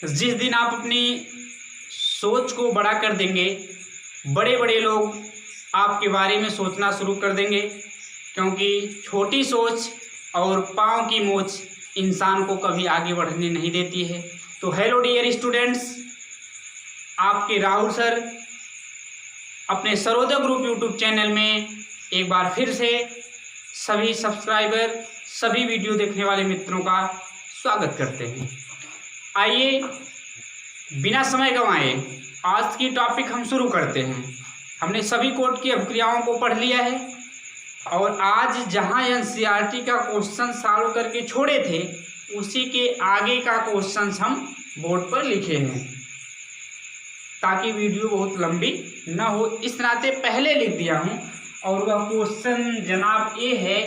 जिस दिन आप अपनी सोच को बड़ा कर देंगे, बड़े बड़े लोग आपके बारे में सोचना शुरू कर देंगे, क्योंकि छोटी सोच और पाँव की मोच इंसान को कभी आगे बढ़ने नहीं देती है। तो हेलो डियर स्टूडेंट्स, आपके राहुल सर अपने सर्वोदय ग्रुप यूट्यूब चैनल में एक बार फिर से सभी सब्सक्राइबर, सभी वीडियो देखने वाले मित्रों का स्वागत करते हैं। आइए बिना समय गंवाए आज की टॉपिक हम शुरू करते हैं। हमने सभी कोड की अभिक्रियाओं को पढ़ लिया है और आज जहां एनसीईआरटी का क्वेश्चन सॉल्व करके छोड़े थे उसी के आगे का क्वेश्चन हम बोर्ड पर लिखे हैं, ताकि वीडियो बहुत लंबी न हो, इस नाते पहले लिख दिया हूं। और वह क्वेश्चन जनाब ये है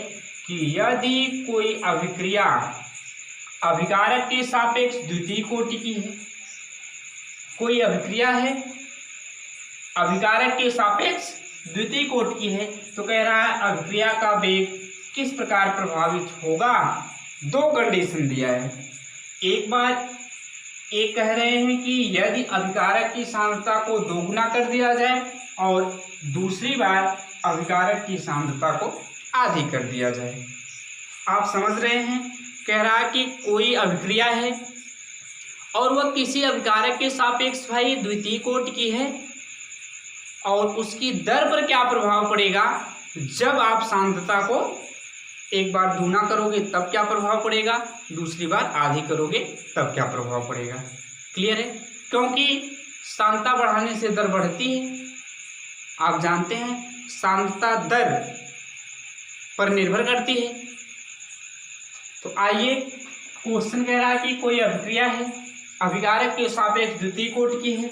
कि यदि कोई अभिक्रिया अभिकारक के सापेक्ष द्वितीय कोटि की है, कोई अभिक्रिया है अभिकारक के सापेक्ष द्वितीय कोटि की है, तो कह रहा है अभिक्रिया का वेग किस प्रकार प्रभावित होगा। दो कंडीशन दिया है। एक बार एक कह रहे हैं कि यदि अभिकारक की सांद्रता को दोगुना कर दिया जाए और दूसरी बार अभिकारक की सांद्रता को आधी कर दिया जाए। आप समझ रहे हैं, कह रहा है कि कोई अभिक्रिया है और वह किसी अभिकारक के सापेक्ष भाई द्वितीय कोटि की है, और उसकी दर पर क्या प्रभाव पड़ेगा। जब आप सांद्रता को एक बार दूना करोगे तब क्या प्रभाव पड़ेगा, दूसरी बार आधी करोगे तब क्या प्रभाव पड़ेगा। क्लियर है, क्योंकि सांद्रता बढ़ाने से दर बढ़ती है। आप जानते हैं सांद्रता दर पर निर्भर करती है। तो आइए, क्वेश्चन कह रहा है कि कोई अभिक्रिया है अभिकारक के सापेक्ष द्वितीय कोटि की है,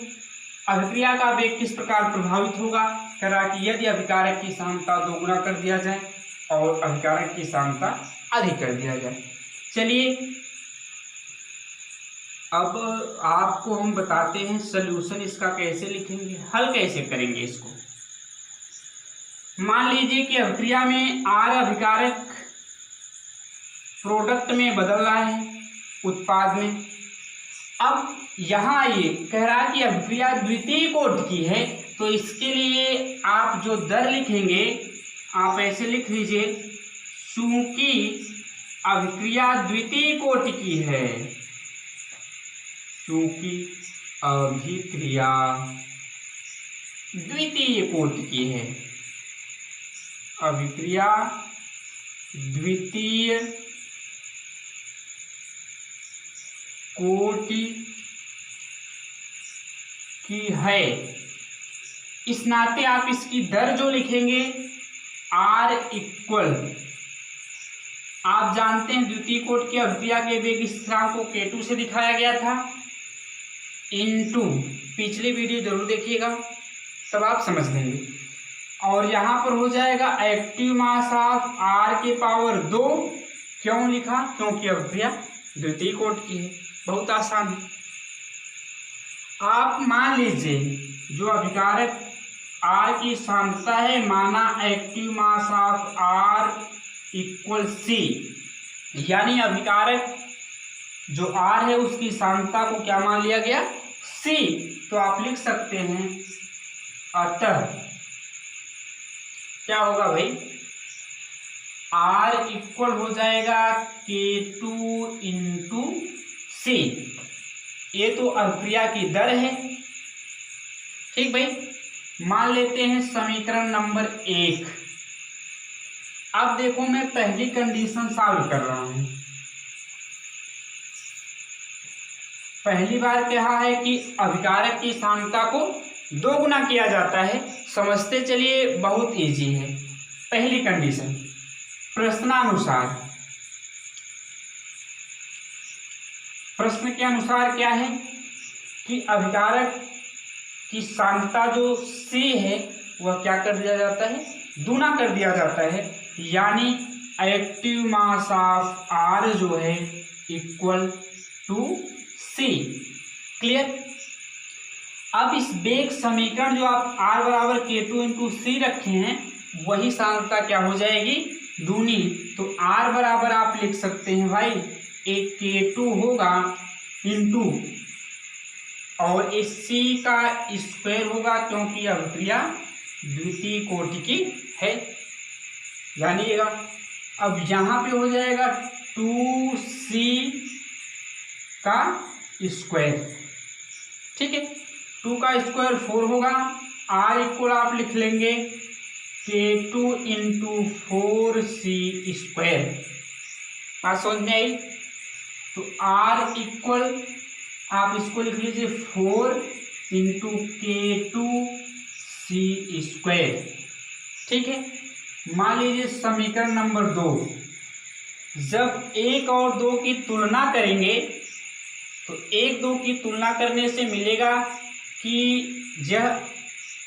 अभिक्रिया का वेग किस प्रकार प्रभावित होगा। कह रहा है कि यदि अभिकारक की सांद्रता दोगुना कर दिया जाए और अभिकारक की सांद्रता अधिक कर दिया जाए। चलिए अब आपको हम बताते हैं सल्यूशन इसका कैसे लिखेंगे, हल कैसे करेंगे इसको। मान लीजिए कि अभिक्रिया में आर अभिकारक प्रोडक्ट में बदल रहा है, उत्पाद में। अब यहाँ ये कह रहा है कि अभिक्रिया द्वितीय कोटि की है, तो इसके लिए आप जो दर लिखेंगे आप ऐसे लिख लीजिए, चूंकि अभिक्रिया द्वितीय कोटि की है, चूंकि अभिक्रिया द्वितीय कोटि की है, अभिक्रिया द्वितीय कोटि की है, इस नाते आप इसकी दर जो लिखेंगे R इक्वल, आप जानते हैं द्वितीय कोटि की अभिक्रिया के वेग स्थिरांक को K2 से दिखाया गया था, इनटू, पिछली वीडियो जरूर देखिएगा तब आप समझ लेंगे। और यहाँ पर हो जाएगा एक्टिव मास ऑफ R के पावर 2। क्यों लिखा, क्योंकि अभिक्रिया द्वितीय कोटि की है। बहुत आसान है। आप मान लीजिए जो अभिकारक R की सांद्रता है, माना active mass of R equal C, यानी अभिकारक जो R है उसकी सांद्रता को क्या मान लिया गया, C। तो आप लिख सकते हैं अतः क्या होगा भाई, R इक्वल हो जाएगा K2 इंटू C। ये तो अभिक्रिया की दर है। ठीक भाई, मान लेते हैं समीकरण नंबर 1। अब देखो मैं पहली कंडीशन सॉल्व कर रहा हूं। पहली बार कहा है कि अभिकारक की सांद्रता को दोगुना किया जाता है। समझते चलिए, बहुत इजी है। पहली कंडीशन प्रश्नानुसार, प्रश्न के अनुसार क्या है कि अभिकारक की सांद्रता जो C है वह क्या कर दिया जाता है, दूना कर दिया जाता है, यानी एक्टिव मास ऑफ R जो है इक्वल टू C। क्लियर। अब इस वेग समीकरण जो आप R बराबर K2 इंटू C रखे हैं, वही सांद्रता क्या हो जाएगी, दूनी। तो R बराबर आप लिख सकते हैं भाई, एक K2 होगा इंटू और इस C का स्क्वायर होगा क्योंकि अभिक्रिया द्वितीय कोटि की है, जानिएगा। अब यहाँ पे हो जाएगा 2C का स्क्वायर, ठीक है। 2 का स्क्वायर 4 होगा। R इक्वल आप लिख लेंगे K2 इंटू 4C स्क्वायर। बात समझ में आई? तो R इक्वल आप इसको लिख लीजिए 4 इंटू K2C स्क्वायर, ठीक है। मान लीजिए समीकरण नंबर 2, जब 1 और 2 की तुलना करेंगे तो 1 2 की तुलना करने से मिलेगा कि यह,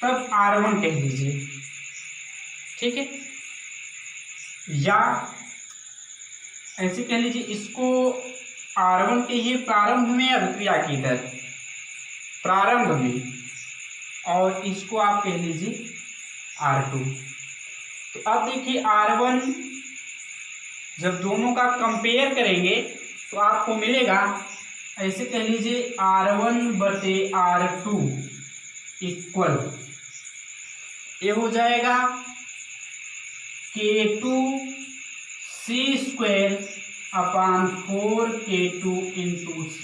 तब R1 कह लीजिए, ठीक है। या ऐसे कह लीजिए, इसको R1 कहिए प्रारंभ में अभिक्रिया की दर, प्रारंभ में, और इसको आप कह लीजिए R2। तो अब देखिए R1 जब दोनों का कंपेयर करेंगे तो आपको मिलेगा, ऐसे कह लीजिए R1 बटे R2 इक्वल, ये हो जाएगा K2C square upon 4 K2 into C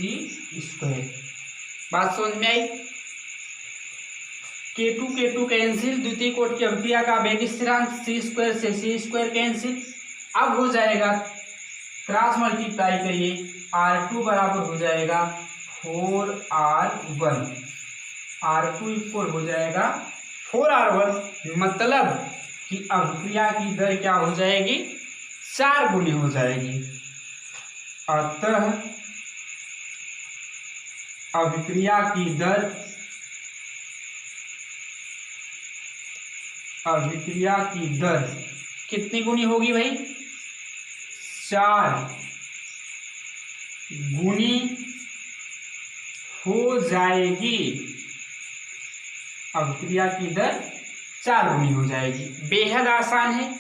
square. बात समझ में आई? K2 कैंसिल, द्वितीय कोटि की अभिक्रिया का वेग स्थिरांक C स्क्वायर से C स्क्वायर कैंसिल। अब हो जाएगा, क्रॉस मल्टीप्लाई करिए, R2 बराबर हो जाएगा 4R1, R2 इक्वल हो जाएगा 4R1, मतलब कि अभिक्रिया की दर क्या हो जाएगी, 4 गुनी हो जाएगी। अतः अभिक्रिया की दर कितनी गुनी होगी भाई, 4 गुनी हो जाएगी। अभिक्रिया की दर 4 गुनी हो जाएगी। बेहद आसान है,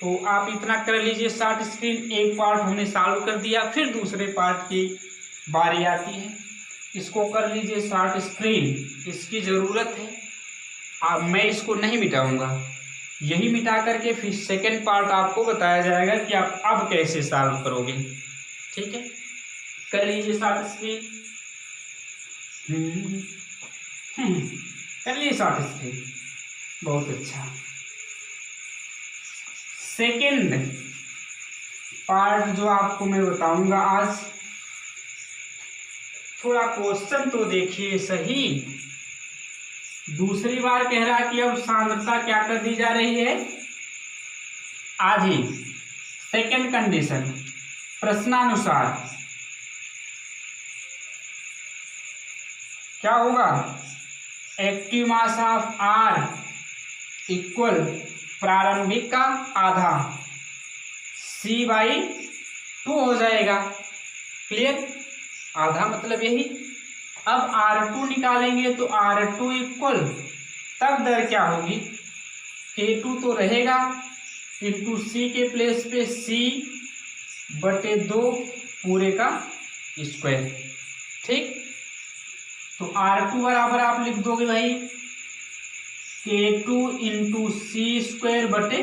तो आप इतना कर लीजिए शॉर्ट स्क्रीन। एक पार्ट हमने सॉल्व कर दिया, फिर दूसरे पार्ट की बारी आती है, इसको कर लीजिए शॉर्ट स्क्रीन, इसकी ज़रूरत है। अब मैं इसको नहीं मिटाऊंगा, यही मिटा करके फिर सेकंड पार्ट आपको बताया जाएगा कि आप अब कैसे सॉल्व करोगे, ठीक है। कर लीजिए शॉर्ट स्क्रीन, कर लीजिए शॉर्ट स्क्रीन, बहुत अच्छा। सेकंड पार्ट जो आपको मैं बताऊंगा आज, थोड़ा क्वेश्चन तो देखिए सही। दूसरी बार कह रहा कि अब सांद्रता क्या कर दी जा रही है, आधी। सेकंड कंडीशन, प्रश्नानुसार क्या होगा, active mass of R equal प्रारंभिक का आधा C/2 हो जाएगा। क्लियर? आधा मतलब यही। अब R2 निकालेंगे तो R2 इक्वल, तब दर क्या होगी, K2 तो रहेगा इंटू C के प्लेस पे C/2 पूरे का स्क्वायर, ठीक। तो R2 बराबर आप लिख दोगे भाई K2 इंटू C स्क्वायर बटे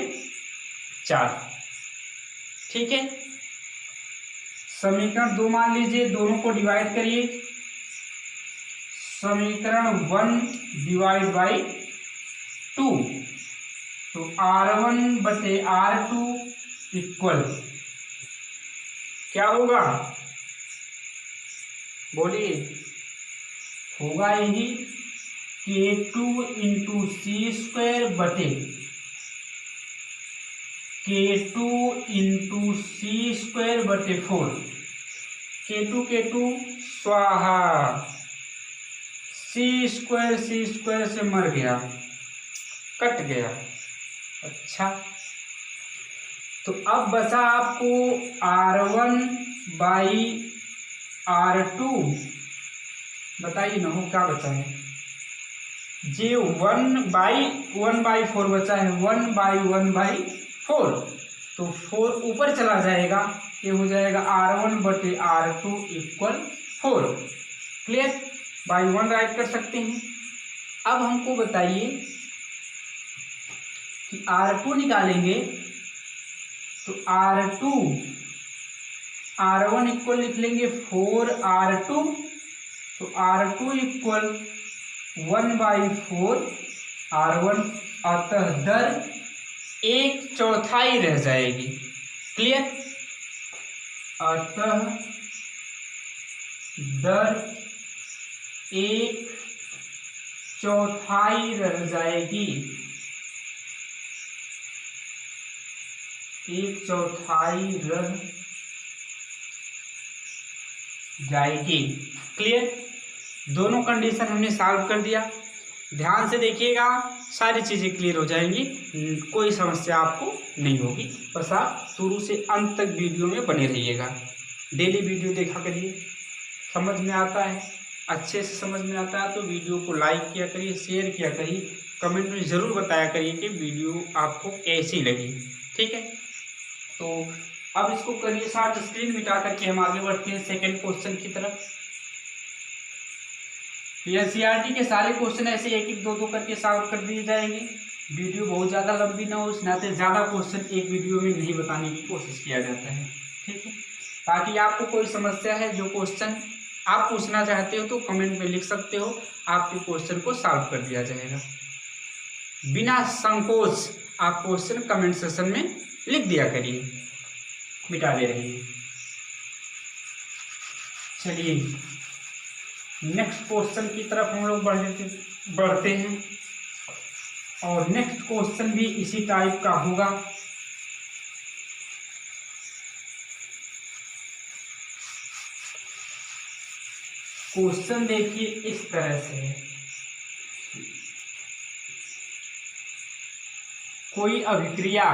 4, ठीक है। समीकरण 2 मान लीजिए, दोनों को डिवाइड करिए। समीकरण 1 डिवाइड बाई 2, तो R1 बटे R2 इक्वल क्या होगा, बोलिए, होगा यही K2 इंटू C स्क्वायर बटे K2 इंटू C स्क्वायर बटे 4। K2 स्वाहा, C स्क्वायर से मर गया, कट गया। अच्छा, तो अब बचा आपको R1 बाई R2, बताइए ना, हो क्या बचा है, जे 1/4 बचा है, 1/1/4, तो 4 ऊपर चला जाएगा, ये हो जाएगा R1 बटे R2 equal 4। Clear? By 1 right कर सकते हैं। अब हमको बताइए कि R2 निकालेंगे तो R1 इक्वल लिख लेंगे 4R2, तो R2 इक्वल 1/4 R1, अतः दर 1/4 रह जाएगी। क्लियर? अतः दर 1/4 रह जाएगी, 1/4 रह जाएगी। क्लियर? दोनों कंडीशन हमने सॉल्व कर दिया। ध्यान से देखिएगा, सारी चीज़ें क्लियर हो जाएंगी, कोई समस्या आपको नहीं होगी। बस आप शुरू से अंत तक वीडियो में बने रहिएगा। डेली वीडियो देखा करिए, समझ में आता है, अच्छे से समझ में आता है तो वीडियो को लाइक किया करिए, शेयर किया करिए, कमेंट में ज़रूर बताया करिए कि वीडियो आपको कैसी लगी। ठीक है, तो अब इसको करिए शॉर्ट, स्क्रीन मिटा करके हम आगे बढ़ते हैं सेकेंड क्वेश्चन की तरफ। एनसीईआरटी के सारे क्वेश्चन ऐसे एक एक दो करके सॉल्व कर दिए जाएंगे। वीडियो बहुत ज़्यादा लंबी ना हो, इस नाते ज़्यादा क्वेश्चन एक वीडियो में नहीं बताने की कोशिश किया जाता है। ठीक है, ताकि आपको कोई समस्या है, जो क्वेश्चन आप पूछना चाहते हो तो कमेंट में लिख सकते हो, आपके क्वेश्चन को सॉल्व कर दिया जाएगा। बिना संकोच आप क्वेश्चन कमेंट सेक्शन में लिख दिया करिए, मिटा दे रहिए। चलिए नेक्स्ट क्वेश्चन की तरफ हम लोग बढ़ते हैं, और नेक्स्ट क्वेश्चन भी इसी टाइप का होगा। क्वेश्चन देखिए इस तरह से है, कोई अभिक्रिया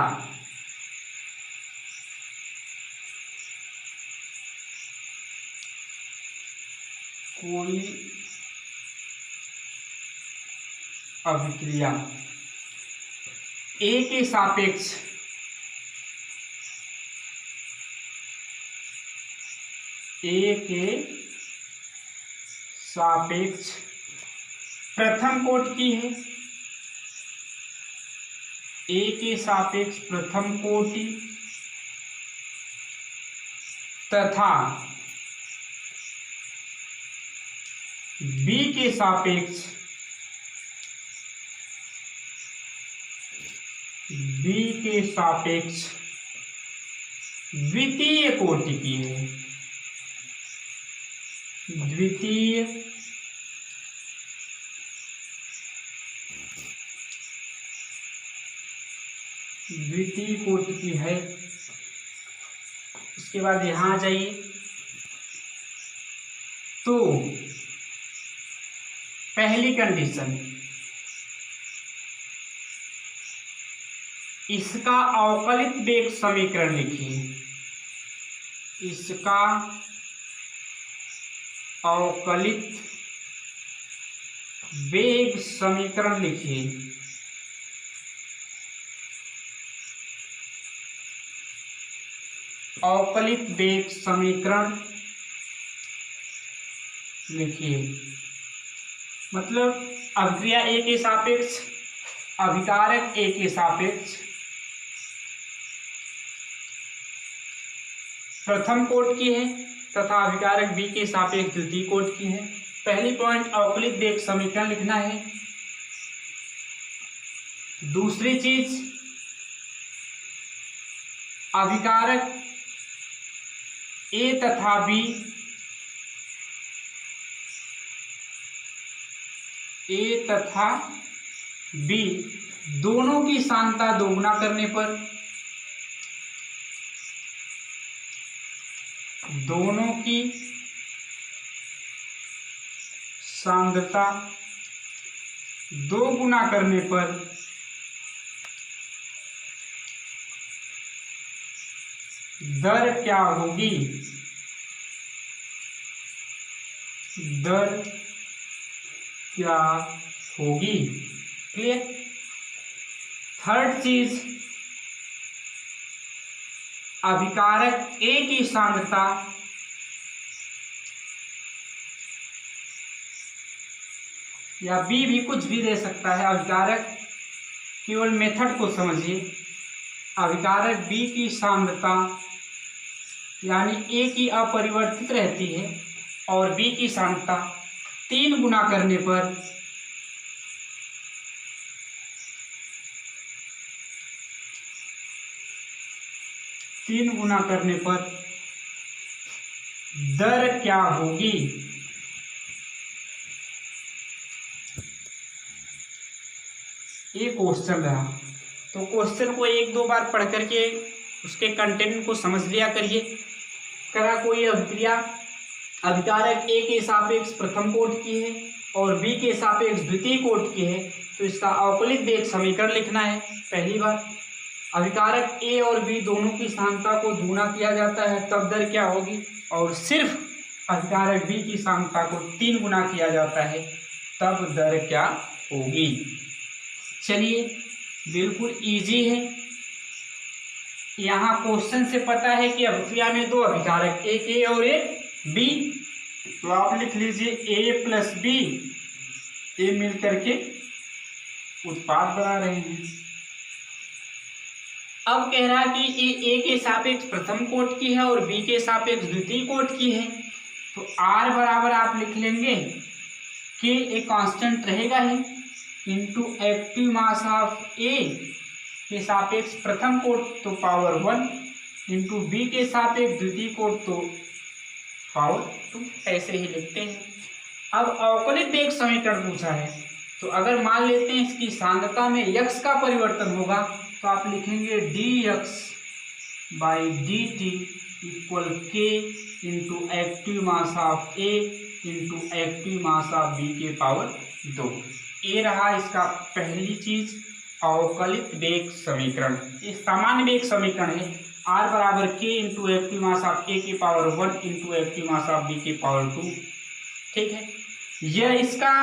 A के सापेक्ष प्रथम कोटि की है, A के सापेक्ष प्रथम कोटि तथा B के सापेक्ष द्वितीय कोटि की है, द्वितीय कोटि की है। उसके बाद यहाँ आ जाइए, तो पहली कंडीशन, इसका अवकलित वेग समीकरण लिखिए, इसका अवकलित वेग समीकरण लिखिए। अवकलित वेग समीकरण लिखिए, मतलब अभिक्रिया A के सापेक्ष अभिकारक A के सापेक्ष प्रथम कोटि की है तथा अभिकारक B के सापेक्ष द्वितीय कोटि की है। पहली पॉइंट अवकलित वेग समीकरण लिखना है। दूसरी चीज, अभिकारक A तथा B दोनों की सांद्रता दोगुना करने पर, दोनों की सांद्रता दो गुना करने पर दर क्या होगी, दर क्या होगी। क्लियर? थर्ड चीज, अभिकारक A की सांद्रता या बी भी कुछ भी दे सकता है अभिकारक, केवल मेथड को समझिए। अभिकारक बी की सांद्रता यानी ए की अपरिवर्तित रहती है और बी की सांद्रता 3 गुना करने पर दर क्या होगी। ये क्वेश्चन रहा, तो क्वेश्चन को 1-2 बार पढ़ करके उसके कंटेंट को समझ लिया करिए। करा कोई अभिक्रिया अभिकारक ए के सापेक्ष प्रथम कोटि की है और बी के सापेक्ष द्वितीय कोटि की है, तो इसका अवकलित वेग समीकरण लिखना है। पहली बार अभिकारक ए और बी दोनों की सांद्रता को दूना किया जाता है, तब दर क्या होगी, और सिर्फ अभिकारक बी की सांद्रता को 3 गुना किया जाता है, तब दर क्या होगी। चलिए, बिल्कुल इजी है। यहाँ क्वेश्चन से पता है कि अभिक्रिया में 2 अभिकारक, एक ए और एक बी, तो आप लिख लीजिए ए प्लस बी, ए मिलकर के उत्पाद बना रहे हैं। अब कह रहा है कि ए के सापेक्ष प्रथम कोटि की है और बी के सापेक्ष द्वितीय कोटि की है, तो आर बराबर आप लिख लेंगे कि एक कांस्टेंट रहेगा ही, into active mass of A के सापेक्ष प्रथम कोटि तो पावर 1, इंटू बी के सापेक्ष द्वितीय कोटि तो पावर 2, ऐसे ही लिखते हैं। अब अवकलित वेग समीकरण पूछा है, तो अगर मान लेते हैं इसकी सांद्रता में यक्स का परिवर्तन होगा, तो आप लिखेंगे dx by dt equal k into active mass of A into active mass of B के पावर 2। ये रहा इसका पहली चीज, अवकलित वेग समीकरण। ये सामान्य वेग समीकरण है, r बराबर k into active mass of A के power 1 into active mass of B के पावर 2। ठीक है, यह इसका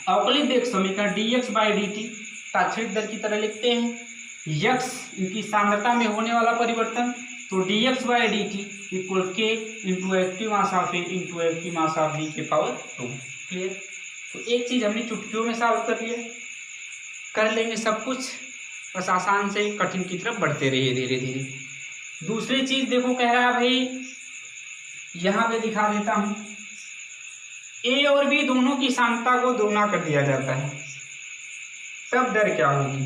अवकलित वेग समीकरण dx बाई dt तात्क्षणिक दर की तरह लिखते हैं। यक्स इनकी सांद्रता में होने वाला परिवर्तन, तो dx by dt equal k into active mass of A into active mass of B के पावर 2। क्लियर। तो एक चीज हमने चुटकियों में सॉल्व कर लिया, कर लेंगे सब कुछ, बस आसान से कठिन की तरफ बढ़ते रहिए धीरे धीरे। दूसरी चीज देखो, कह रहा है भाई, यहाँ पे दिखा देता हूँ, ए और बी दोनों की सांद्रता को दोगुना कर दिया जाता है, तब दर क्या होगी।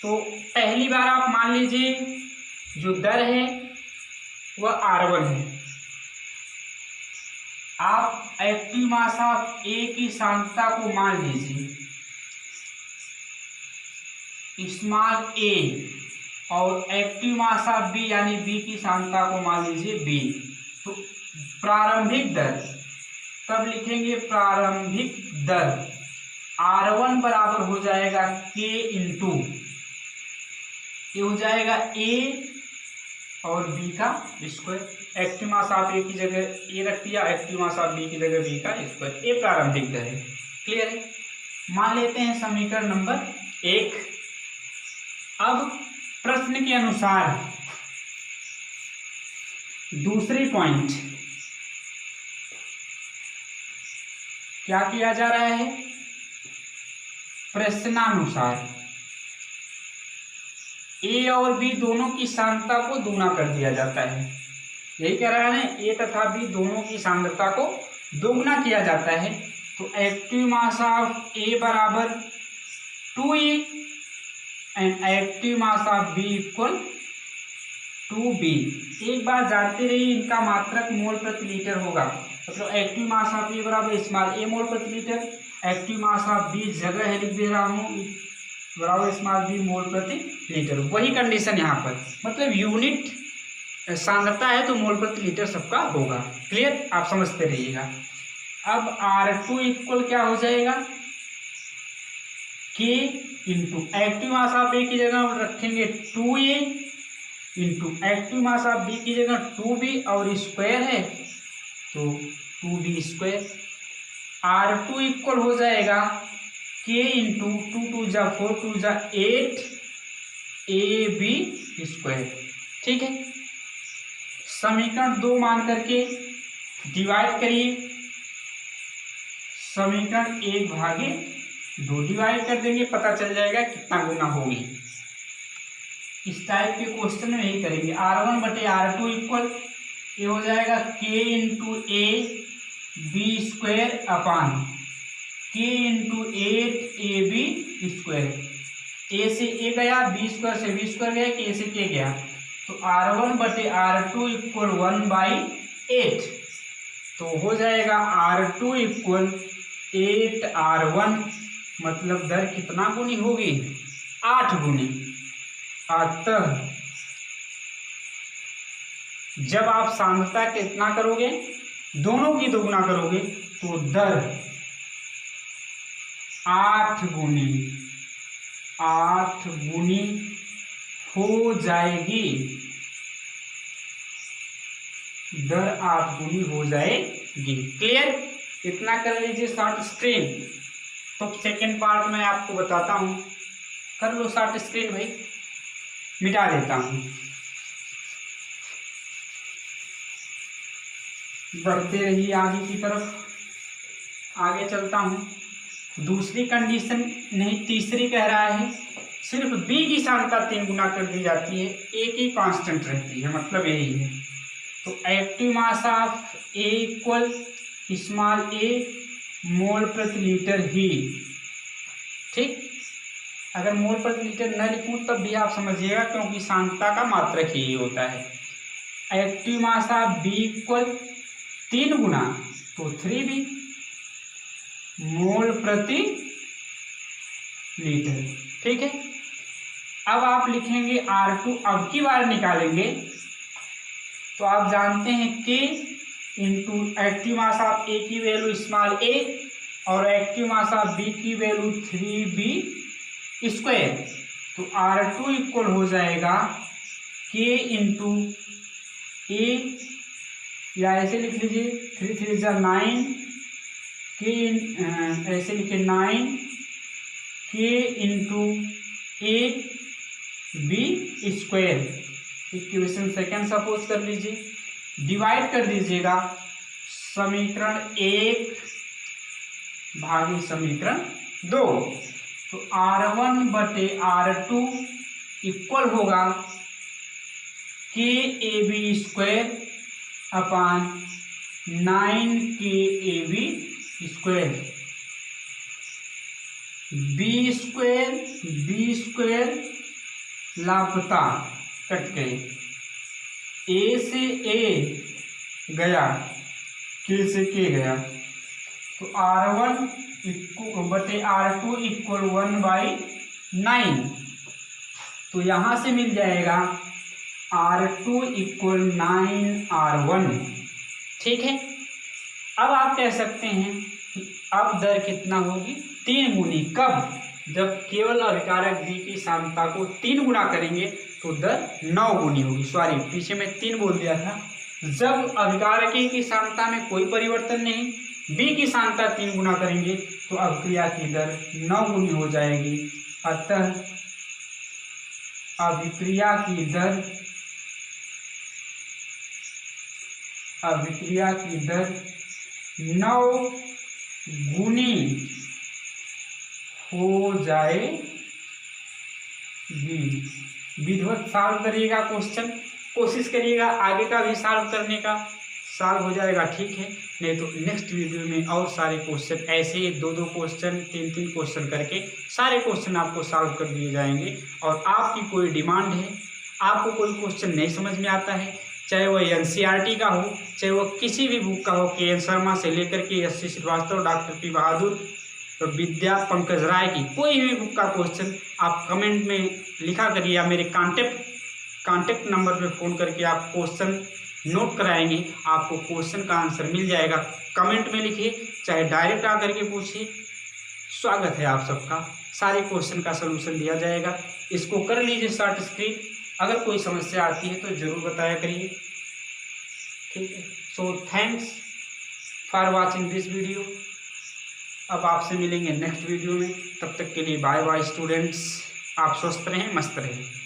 तो पहली बार आप मान लीजिए जो दर है वह R1 है। आप एक्टिव मास ऑफ ए की सांद्रता को मान लीजिए स्मॉल a और एक्टिव मास ऑफ बी यानी बी की सांद्रता को मान लीजिए b। तो प्रारंभिक दर, तब लिखेंगे प्रारंभिक दर R1 बराबर हो जाएगा k इंटू, ये हो जाएगा a और b का square. Active mass of A की जगह ए रख दिया, एक्टिव मास ऑफ बी की जगह b का स्क्वायर। ये प्रारंभिक दर है। क्लियर है। मान लेते हैं समीकरण नंबर 1। अब प्रश्न के अनुसार दूसरी पॉइंट क्या किया जा रहा है, प्रश्नानुसार ए और बी दोनों की सांद्रता को दूना कर दिया जाता है। यही कह रहा है, ए तथा बी दोनों की सांद्रता को दोगुना किया जाता है। तो एक्टिव मास ऑफ ए बराबर 2a and active mass of B equal 2b। एक बार जानते रहिए इनका मात्रक मोल प्रति लीटर होगा, मतलब एक्टिव मास ऑफ ए बराबर स्मॉल ए मोल प्रति litre, active mass of B जगह है लिख दे रहा हूँ बराबर स्मॉल बी मोल प्रति लीटर। वही कंडीशन यहाँ पर, मतलब यूनिट सांद्रता है तो मोल प्रति लीटर सबका होगा। क्लियर, आप समझते रहिएगा। अब R2 इक्वल क्या हो जाएगा, K into active mass of A की जगह रखेंगे 2a into active mass of B की जगह 2b और स्क्वायर है तो 2b स्क्वायर। R2 इक्वल हो जाएगा K इंटू 2 2 जा 4 2 जा 8 ab स्क्वायर। ठीक है, समीकरण 2 मान करके डिवाइड करिए। समीकरण 1/2 डिवाइड कर देंगे, पता चल जाएगा कितना गुना होगी। इस टाइप के क्वेश्चन में यही करेंगे। R1/R2 इक्वल ये हो जाएगा K × A B² upon K × 8AB²। A से A गया, B² से B² गया, K से K गया, तो R1/R2 इक्वल 1/8। तो हो जाएगा R2 इक्वल 8R1, मतलब दर कितना गुनी होगी? 8 गुनी। अतः जब आप सांद्रता कितना करोगे, दोनों की दोगुना करोगे, तो दर 8 गुनी हो जाएगी। दर 8 गुनी हो जाएगी। क्लियर? इतना कर लीजिए शॉर्ट स्क्रीन। तो सेकेंड पार्ट में आपको बताता हूँ। कर लो शॉर्ट स्क्रीन भाई, मिटा देता हूँ। बढ़ते रहिए आगे की तरफ, आगे चलता हूँ। दूसरी कंडीशन नहीं, तीसरी कह रहा है सिर्फ बी की सांद्रता 3 गुना कर दी जाती है, ए की कांस्टेंट रहती है, मतलब यही है। तो active mass of A equal small A mole प्रति लीटर ही। ठीक, अगर मोल प्रति लीटर न लिखूँ तब भी आप समझिएगा, क्योंकि सांद्रता का मात्रक ही होता है। Active mass of B equal 3 गुना, तो 3B मोल प्रति लीटर। ठीक है, अब आप लिखेंगे R2। अब की बार निकालेंगे तो आप जानते हैं K into active mass of A की वैल्यू स्मॉल a और एक्टिव मास ऑफ B की वैल्यू 3B²। तो R2 इक्वल हो जाएगा K इंटू A, या ऐसे लिख लीजिए 3 3 9, K ऐसे लिखे 9 K into AB²। Equation second suppose कर लीजिए, डिवाइड कर दीजिएगा समीकरण 1 भागी समीकरण 2। तो R1/R2 इक्वल होगा KAB² अपान 9KAB²। B² लापता, कट गए। A से A गया, K से K गया, तो R1/R2 इक्वल 1/9। तो यहाँ से मिल जाएगा R2 इक्वल 9R1। ठीक है, अब आप कह सकते हैं कि अब दर कितना होगी? 3 गुनी। कब? जब केवल अभिकारक B की सांद्रता को 3 गुना करेंगे तो दर 9 गुनी होगी। सॉरी, पीछे में 3 बोल दिया था। जब अभिकारक A की सांद्रता में कोई परिवर्तन नहीं, B की सांद्रता 3 गुना करेंगे तो अभिक्रिया की दर 9 गुनी हो जाएगी। अतः अभिक्रिया की दर 9 गुनी हो जाएगी। विधिवत सॉल्व करिएगा क्वेश्चन, कोशिश करिएगा आगे का भी सॉल्व करने का। सॉल्व हो जाएगा ठीक है, नहीं तो नेक्स्ट वीडियो में और सारे क्वेश्चन ऐसे 2-2 क्वेश्चन 3-3 क्वेश्चन करके सारे क्वेश्चन आपको सॉल्व कर दिए जाएंगे। और आपकी कोई डिमांड है, आपको कोई क्वेश्चन नहीं समझ में आता है, चाहे वह NCERT का हो, चाहे वह किसी भी बुक का हो, KN शर्मा से लेकर के SC श्रीवास्तव, डॉक्टर P बहादुर, तो विद्या पंकज राय की कोई भी बुक का क्वेश्चन आप कमेंट में लिखा करिए, या मेरे कांटेक्ट नंबर पे फ़ोन करके आप क्वेश्चन नोट कराएंगे, आपको क्वेश्चन का आंसर मिल जाएगा। कमेंट में लिखिए, चाहे डायरेक्ट आकर के पूछिए, स्वागत है आप सबका। सारे क्वेश्चन का सलूशन दिया जाएगा। इसको कर लीजिए शॉर्ट स्क्रीन। अगर कोई समस्या आती है तो ज़रूर बताया करिए। ठीक है, so thanks for watching this video. अब आपसे मिलेंगे नेक्स्ट वीडियो में, तब तक के लिए बाय बाय स्टूडेंट्स। आप स्वस्थ रहें, मस्त रहें।